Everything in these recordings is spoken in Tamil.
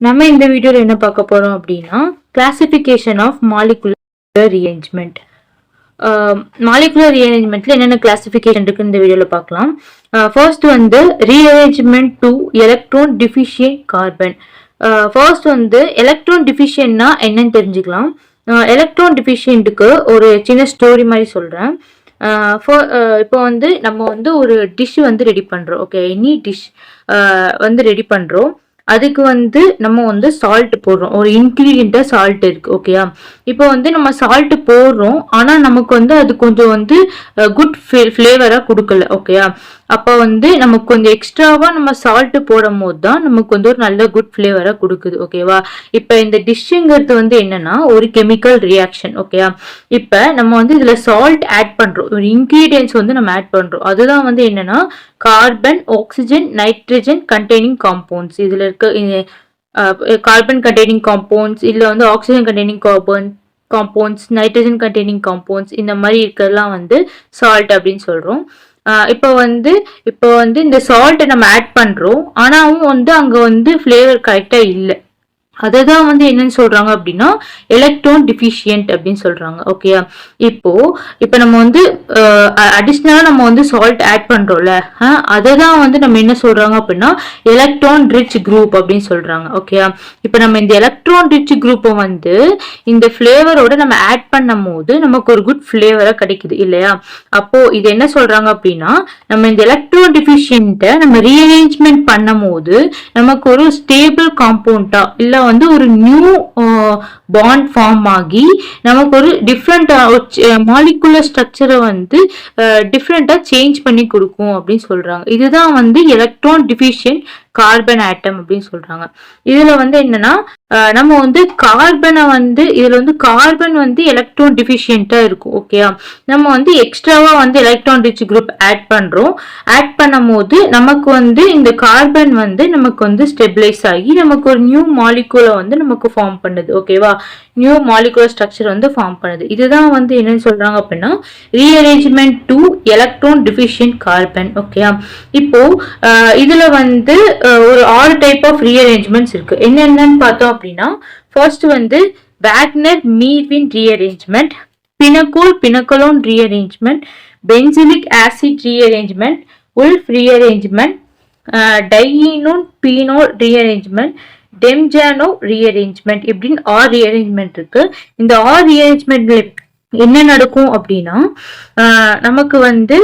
நம்ம இந்த வீடியோல என்ன பார்க்க போறோம் அப்படின்னா classification of molecular rearrangement. Molecular ரீஅரேஞ்ச்மெண்ட்ல என்னென்ன கிளாசிஃபிகேஷன் இருக்கு இந்த வீடியோல பார்க்கலாம். ஃபர்ஸ்ட் வந்து rearrangement to electron deficient carbon. First வந்து எலக்ட்ரான் டிஃபிஷியன்ட்னா என்னன்னு தெரிஞ்சுக்கலாம். எலக்ட்ரான் டிஃபிஷியன்ட்டுக்கு ஒரு சின்ன ஸ்டோரி மாதிரி சொல்றேன். இப்போ வந்து நம்ம வந்து ஒரு டிஷ் வந்து ரெடி பண்றோம். ஓகே, எனி டிஷ் வந்து ரெடி பண்றோம். அதுக்கு வந்து நம்ம வந்து சால்ட் போடுறோம். ஒரு இன்கிரீடியண்டா சால்ட் இருக்கு. ஓகேயா, இப்போ வந்து நம்ம சால்ட் போடுறோம், ஆனா நமக்கு வந்து அது கொஞ்சம் வந்து குட் ஃபிளேவரா கொடுக்கல. ஓகேயா, அப்ப வந்து நமக்கு கொஞ்சம் எக்ஸ்ட்ராவா நம்ம சால்ட் போடும் போது தான் நமக்கு வந்து ஒரு நல்ல குட் ஃபிளேவரா கொடுக்குது. ஓகேவா, இப்ப இந்த டிஷ்ங்கிறது வந்து என்னன்னா ஒரு கெமிக்கல் ரியாக்ஷன். ஓகேயா, இப்ப நம்ம வந்து இதுல சால்ட் ஆட் பண்றோம், ஒரு இன்கிரீடியன்ஸ் வந்து நம்ம ஆட் பண்றோம். அதுதான் வந்து என்னன்னா carbon, oxygen, nitrogen containing compounds. இதுல இருக்க கார்பன் கண்டெய்னிங் காம்பவுண்ட்ஸ், இல்ல வந்து oxygen containing compounds, nitrogen containing compounds, இந்த மாதிரி இருக்கிறதெல்லாம் வந்து சால்ட் அப்படின்னு சொல்றோம். இப்போ வந்து இந்த சால்ட்டை நம்ம ஆட் பண்றோம், ஆனாவும் வந்து அங்க வந்து ஃபிளேவர் கரெக்டா இல்லை. அததான் வந்து என்னன்னு சொல்றாங்க அப்படின்னா எலக்ட்ரான் டிஃபிஷியன்ட் அப்படின்னு சொல்றாங்க. ஓகேயா, இப்போ நம்ம வந்து அடிஷ்னலா நம்ம வந்து சால்ட் ஆட் பண்றோம்ல, அததான் வந்து நம்ம என்ன சொல்றாங்க அப்படின்னா எலக்ட்ரான் ரிச் குரூப் அப்படின்னு சொல்றாங்க. ஓகேயா, இப்போ நம்ம இந்த எலக்ட்ரான் ரிச் குரூப்பை வந்து இந்த ஃபிளேவரோட நம்ம ஆட் பண்ணும் போது நமக்கு ஒரு குட் ஃபிளேவரா கிடைக்குது இல்லையா. அப்போ இது என்ன சொல்றாங்க அப்படின்னா நம்ம இந்த எலக்ட்ரான் டிஃபிஷியன்ட்டை நம்ம ரீஅரேஞ்ச்மெண்ட் பண்ணும் போது நமக்கு ஒரு ஸ்டேபிள் காம்பவுண்டா இல்ல வந்து ஒரு நியூ பாண்ட் ஃபார்ம் ஆகி நமக்கு ஒரு டிஃப்ரெண்ட் மாலிகுலர் ஸ்ட்ரக்சரை வந்து டிஃப்ரெண்டா சேஞ்ச் பண்ணி கொடுக்கும் அப்படின்னு சொல்றாங்க. இதுதான் வந்து எலக்ட்ரான் டிஃபிஷியன்ட் கார்பன் ஆட்டம் அப்படின்னு சொல்றாங்க. இதுல வந்து என்னன்னா நம்ம வந்து கார்பனை வந்து இதுல வந்து கார்பன் வந்து எலக்ட்ரான் டிஃபிஷியன்ட்டா இருக்கும். ஓகேயா, நம்ம வந்து எக்ஸ்ட்ராவா வந்து எலக்ட்ரான் ரிச் குரூப் ஆட் பண்றோம். ஆட் பண்ணும் போது நமக்கு வந்து இந்த கார்பன் வந்து நமக்கு வந்து ஸ்டெபிலைஸ் ஆகி நமக்கு ஒரு நியூ மாலிகுலை வந்து நமக்கு ஃபார்ம் பண்ணுது. ஓகேவா, நியூ மாலிகுலர் ஸ்ட்ரக்சர் வந்து ஃபார்ம் பண்ணுது. இதுதான் வந்து என்னன்னு சொல்றாங்க அப்படின்னா rearrangement to electron deficient carbon. ஓகேயா, இப்போ இதுல வந்து ஒரு 6 டைப் ஆஃப் ரீஅரேஞ்ச்மெண்ட்ஸ் இருக்கு. என்னென்னு பார்த்தோம் அப்படின்னா ஃபர்ஸ்ட் வந்து Wagner Meerwein rearrangement, pinacolone rearrangement, benzilic acid rearrangement, Wolff rearrangement, dienone phenol rearrangement, Demjanov rearrangement இப்படின்னு 6 ரீஅரேஞ்ச்மெண்ட் இருக்கு. இந்த 6 ரீஅரேஞ்ச்மெண்ட்ல என்ன நடக்கும் அப்படின்னா நமக்கு வந்து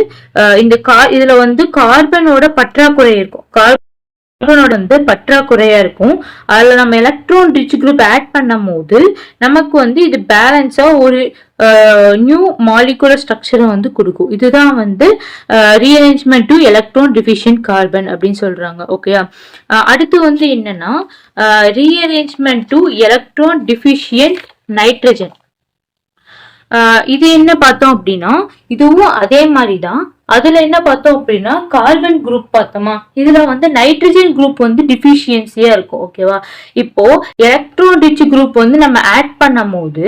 இதுல வந்து கார்பனோட பற்றாக்குறை இருக்கும். கார்பனோட வந்து பற்றாக்குறையா இருக்கும். அதுல நம்ம எலக்ட்ரான் ரிச் குரூப் ஆட் பண்ணும் போது நமக்கு வந்து இது பேலன்ஸா ஒரு நியூ மாலிகுலர் ஸ்ட்ரக்சரை வந்து கொடுக்கும். இதுதான் வந்து rearrangement to electron deficient carbon அப்படின்னு சொல்றாங்க. ஓகேயா, அடுத்து வந்து என்னன்னா rearrangement to electron deficient nitrogen. இது என்ன பார்த்தோம் அப்படின்னா இதுவும் அதே மாதிரிதான். அதுல என்ன பார்த்தோம் அப்படின்னா கார்பன் குரூப் பார்த்தோமா, இதுல வந்து நைட்ரஜன் குரூப் வந்து டிஃபிஷியன்சியா இருக்கும். ஓகேவா, இப்போ எலக்ட்ரான் ரிச் குரூப் வந்து நம்ம ஆட் பண்ணும் போது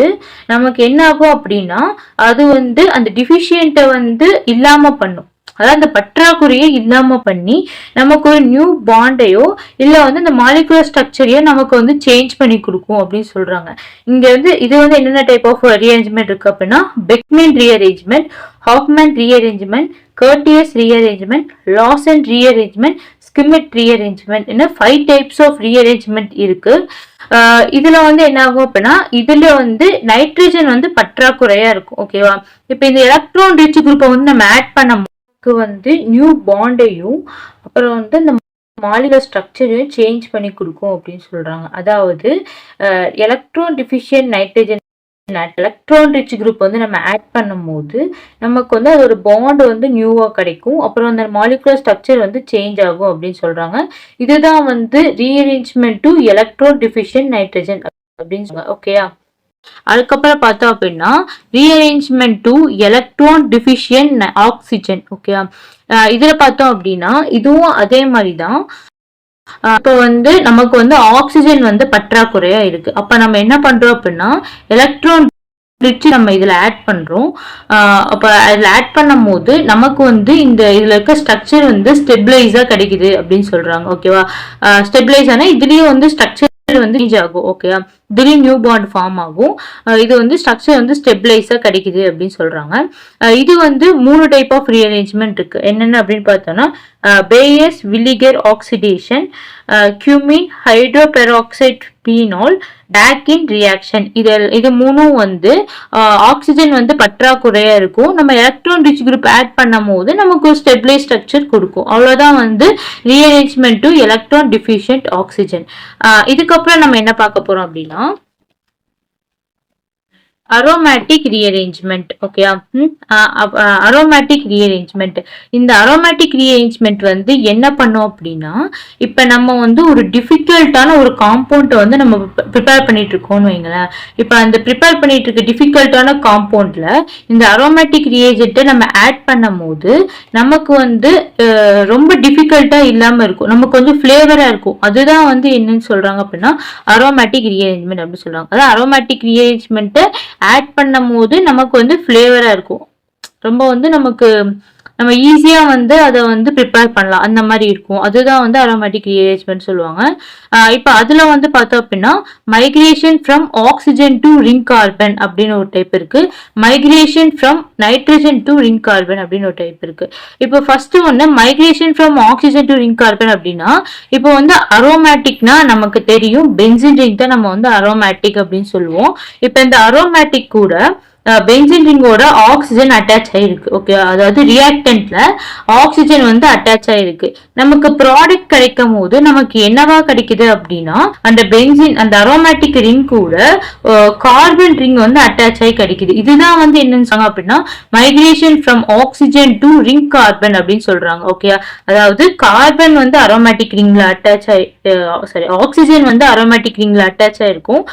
நமக்கு என்ன ஆகும் அப்படின்னா அது வந்து அந்த டிஃபிஷியன்ட்டை வந்து இல்லாம பண்ணும். அதாவது அந்த பற்றாக்குறையை இல்லாம பண்ணி நமக்கு ஒரு நியூ பாண்டையோ இல்ல வந்து இந்த மாலிகுலர் ஸ்ட்ரக்சரையோ நமக்கு வந்து சேஞ்ச் பண்ணி கொடுக்கும் அப்படின்னு சொல்றாங்க. இங்க வந்து இது வந்து என்னென்ன டைப் ஆஃப் ரீஅரேஞ்ச்மெண்ட் இருக்கு அப்படின்னா Beckmann rearrangement, Hofmann rearrangement, Curtius rearrangement, Lossen rearrangement, Schmidt rearrangement, இன்னும் 5 டைப்ஸ் ஆஃப் ரீஅரேஞ்ச்மெண்ட் இருக்கு. இதுல வந்து என்ன ஆகும் அப்படின்னா இதுல வந்து நைட்ரஜன் வந்து பற்றாக்குறையா இருக்கும். ஓகேவா, இப்ப இந்த எலக்ட்ரான் ரிச் குரூப்பை வந்து நம்ம ஆட் பண்ண வந்து நியூ பாண்டையும் அப்புறம் வந்து இந்த மாலிகுலர் ஸ்ட்ரக்சரையும் சேஞ்ச் பண்ணி கொடுக்கும் அப்படின்னு சொல்றாங்க. அதாவது electron deficient nitrogen electron rich group வந்து நம்ம ஆட் பண்ணும் போது நமக்கு வந்து அது ஒரு பாண்ட் வந்து நியூவா கிடைக்கும். அப்புறம் அந்த மாலிகுலர் ஸ்ட்ரக்சர் வந்து சேஞ்ச் ஆகும் அப்படின்னு சொல்றாங்க. இதுதான் வந்து rearrangement to electron deficient nitrogen அப்படின்னு சொல்றாங்க. ஓகேயா, அதுக்கப்புறம் பார்த்தோம் அப்படின்னா rearrangement to electron deficient oxygen. ஓகேயா, இதுல பார்த்தோம் அப்படின்னா இதுவும் அதே மாதிரிதான். இப்போ வந்து நமக்கு வந்து ஆக்சிஜன் வந்து பற்றாக்குறையா இருக்கு. அப்ப நம்ம என்ன பண்றோம் அப்படின்னா எலக்ட்ரான் ரிச் நம்ம இதுல ஆட் பண்றோம். அப்ப அதுல ஆட் பண்ணும் போது நமக்கு வந்து இதுல இருக்க ஸ்ட்ரக்சர் வந்து ஸ்டெபிளைஸா கிடைக்குது அப்படின்னு சொல்றாங்க. ஓகேவா, ஸ்டெபிளைஸ் ஆனா இதுலயும் வந்து ஸ்ட்ரக்சர் வந்து சேஞ்ச் ஆகும். ஓகேயா, திடீர்னு நியூ பாண்ட் ஃபார்ம் ஆகும். இது வந்து ஸ்ட்ரக்சர் வந்து ஸ்டெபிளைஸா கிடைக்குது அப்படின்னு சொல்றாங்க. இது வந்து 3 டைப் ஆஃப் ரீஅரேஞ்ச்மெண்ட் இருக்கு. என்னென்ன அப்படின்னு பார்த்தோம்னா Baeyer Villiger oxidation, cumin hydroperoxide phenol, Dakin reaction. இது மூணும் வந்து ஆக்சிஜன் வந்து பற்றாக்குறையா இருக்கும். நம்ம எலக்ட்ரான் ரிச் குரூப் ஆட் பண்ணும் போது நமக்கு ஒரு ஸ்டெபிளைஸ் ஸ்ட்ரக்சர் கொடுக்கும். அவ்வளவுதான் வந்து rearrangement to electron deficient oxygen. இதுக்கப்புறம் நம்ம என்ன பார்க்க போறோம் அப்படின்னா அரோமேட்டிக் ரீஅரேஞ்ச்மெண்ட். ஓகேயா, அரோமேட்டிக் ரீஅரேஞ்ச்மெண்ட். இந்த அரோமேட்டிக் ரீஅரேஞ்ச்மெண்ட் வந்து என்ன பண்ணோம் அப்படின்னா, இப்ப நம்ம வந்து ஒரு டிஃபிகல்ட்டான ஒரு காம்பவுண்ட் வந்து நம்ம ப்ரிப்பேர் பண்ணிட்டு இருக்கோம்னு வைங்களேன். இப்ப அந்த ப்ரிப்பேர் பண்ணிட்டு இருக்க டிஃபிகல்ட்டான காம்பவுண்ட்ல இந்த அரோமேட்டிக் ரீஏஜென்ட்டை நம்ம ஆட் பண்ணும் போது நமக்கு வந்து ரொம்ப டிஃபிகல்ட்டா இல்லாம இருக்கும், நமக்கு கொஞ்சம் ஃபிளேவரா இருக்கும். அதுதான் வந்து என்னன்னு சொல்றாங்க அப்படின்னா அரோமேட்டிக் ரீஅரேஞ்ச்மெண்ட் அப்படின்னு சொல்றாங்க. அதாவது அரோமேட்டிக் ரீஅரேஞ்ச்மெண்ட்டை ஆட் பண்ணும் போது நமக்கு வந்து ஃபிளேவரா இருக்கும். ரொம்ப வந்து நம்ம ஈஸியா வந்து அதை வந்து ப்ரிப்பேர் பண்ணலாம், அந்த மாதிரி இருக்கும். அதுதான் வந்து அரோமேட்டிக் ரீஅரேஞ்ச்மெண்ட் சொல்லுவாங்க. இப்போ அதுல வந்து பார்த்தோம் அப்படின்னா migration from oxygen to ring carbon அப்படின்னு ஒரு டைப் இருக்கு. Migration from nitrogen to ring carbon அப்படின்னு ஒரு டைப் இருக்கு. இப்போ ஃபர்ஸ்ட் ஒன்று migration from oxygen to ring carbon அப்படின்னா, இப்போ வந்து அரோமேட்டிக்னா நமக்கு தெரியும் பென்சின் ரிங் தான் நம்ம வந்து அரோமேட்டிக் அப்படின்னு சொல்லுவோம். இப்போ இந்த அரோமேட்டிக் கூட பென்சின் ரிங்கோட ஆக்சிஜன் அட்டாச் ஆயிருக்கு. ஓகே, அதாவது ரியாக்டன்ட்ல ஆக்சிஜன் வந்து அட்டாச் ஆயிருக்கு. நமக்கு ப்ராடக்ட் கிடைக்கும் போது நமக்கு என்னவா கிடைக்குது அப்படின்னா அந்த பென்சின் அந்த அரோமேட்டிக் ரிங் கூட கார்பன் ரிங் வந்து அட்டாச் ஆகி கிடைக்குது. இதுதான் வந்து என்னன்னு சொல்றாங்க அப்படின்னா migration from oxygen to ring carbon அப்படின்னு சொல்றாங்க. ஓகே, அதாவது கார்பன் வந்து அரோமேட்டிக் ரிங்ல அட்டாச் ஆகி ஆக்சிஜன் வந்து அரோமேட்டிக் ரிங்ல அட்டாச் ஆயிருக்கும்.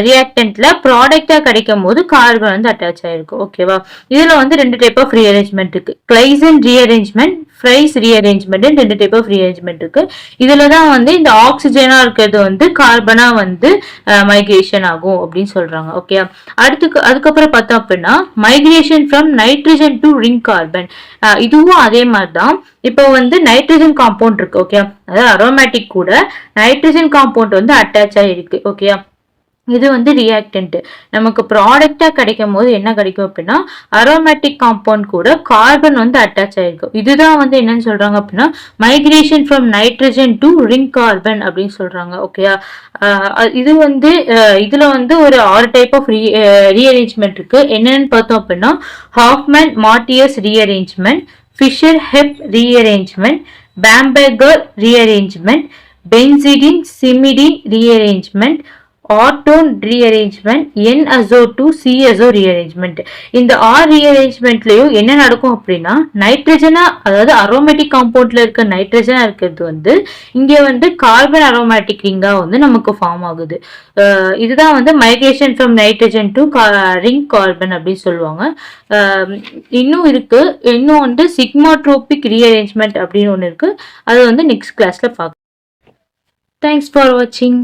ரியாக்டன்ட்ல ப்ராடக்டா கிடைக்கும் போது கார்பன் வந்து அட்டாச் ஆயிருக்கும். ஓகேவா, இதுல வந்து 2 டைப் ஆஃப் ரீஅரேஞ்ச்மெண்ட் இருக்கு. Claisen rearrangement, Fries rearrangement, 2 type of rearrangement இருக்கு. இதுலதான் வந்து இந்த ஆக்சிஜனா இருக்கிறது வந்து கார்பனா வந்து மைக்ரேஷன் ஆகும் அப்படின்னு சொல்றாங்க. ஓகே, அதுக்கப்புறம் பார்த்தோம் அப்படின்னா migration from nitrogen to ring carbon. இதுவும் அதே மாதிரிதான். இப்போ வந்து நைட்ரஜன் காம்பவுண்ட் இருக்கு. ஓகே, அதாவது அரோமேட்டிக் கூட நைட்ரஜன் காம்பவுண்ட் வந்து அட்டாச் ஆயிருக்கு. ஓகே, இது வந்து ரியாக்டன்ட். நமக்கு ப்ராடக்டா கிடைக்கும் போது என்ன கிடைக்கும் அப்படின்னா அரோமேட்டிக் காம்பவுண்ட் கூட கார்பன் வந்து அட்டாச் ஆயிருக்கும். இதுதான் வந்து என்னன்னு சொல்றாங்க அப்படின்னா migration from nitrogen to ring carbon அப்படின்னு சொல்றாங்க. ஓகேயா, இது வந்து இதுல வந்து ஒரு 6 டைப் ஆஃப் ரீஅரேஞ்ச்மெண்ட் இருக்கு. என்னன்னு பார்த்தோம் அப்படின்னா Hofmann Martius rearrangement, Fischer Hepp rearrangement, Bamberger rearrangement, benzidine semidine rearrangement, Orton rearrangement, NaCO to CaSO rearrangement. இந்த 6 ரீஅரேஞ்ச்மெண்ட்லயும் என்ன நடக்கும் அப்படின்னா நைட்ரஜனா, அதாவது அரோமேட்டிக் காம்பவுண்ட்ல இருக்க நைட்ரஜனா இருக்கிறது வந்து இங்க வந்து கார்பன் அரோமேட்டிக் ரிங்கா வந்து நமக்கு ஃபார்ம் ஆகுது. இதுதான் வந்து migration from nitrogen to ring carbon அப்படின்னு சொல்லுவாங்க. இன்னும் இருக்கு, இன்னும் வந்து சிக்மாட்ரோபிக் ரீஅரேஞ்ச்மெண்ட் அப்படின்னு ஒன்று இருக்கு. அது வந்து நெக்ஸ்ட் கிளாஸ்ல பார்க்கலாம். தேங்க்ஸ் ஃபார் வாட்சிங்.